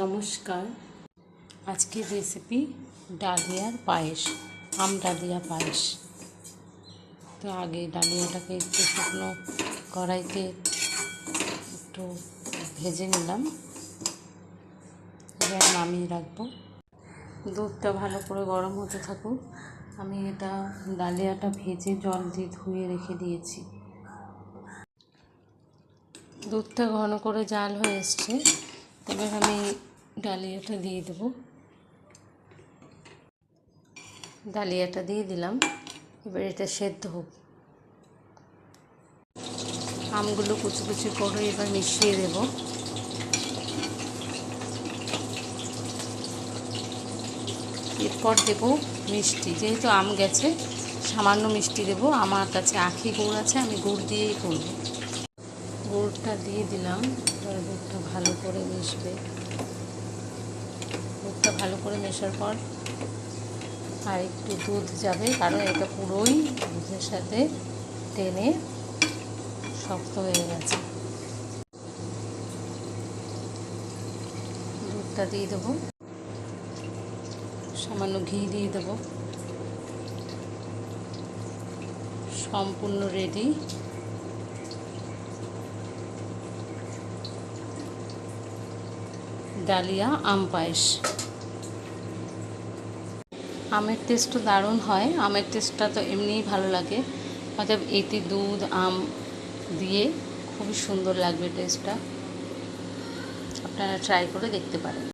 নমস্কার। আজকের রেসিপি ডালিয়ার পায়েস, আম ডালিয়া পায়েস। তো আগে ডালিয়াটাকে একটু শুকনো কড়াইতে একটু ভেজে নিলাম, এবার নামিয়ে রাখবো। দুধটা ভালো করে গরম হতে থাকুক। আমি এটা ডালিয়াটা ভেজে জল দিয়ে ধুয়ে রেখে দিয়েছি। দুধটা ঘন করে জাল হয়ে এসছে, এবার আমি ডালিয়াটা দিয়ে দেবো। ডালিয়াটা দিয়ে দিলাম, এবার এটা সেদ্ধ হোক। আমগুলো কুচি কুচি করে এবার মিশিয়ে দেব। এরপর দেব মিষ্টি, যেহেতু আম গেছে সামান্য মিষ্টি দেব। আমার কাছে আখি গুড় আছে, আমি গুড় দিয়েই করব। গুড়টা দিয়ে দিলাম, এবার দুধটা ভালো করে মিশবে। দুধটা ভালো করে মেশার পর আর একটু দুধ যাবে, কারণ এটা পুরোই দুধের সাথে টেনে শক্ত হয়ে গেছে। দুধটা দিয়ে দেবো, সামান্য ঘি দিয়ে দেবো। সম্পূর্ণ রেডি ডালিয়া আম পায়েস। আমের টেস্টও দারুণ হয়, আমের টেস্টটা তো এমনিই ভালো লাগে, অর্থাৎ এতে দুধ আম দিয়ে খুবই সুন্দর লাগবে টেস্টটা। আপনারা ট্রাই করে দেখতে পারেন।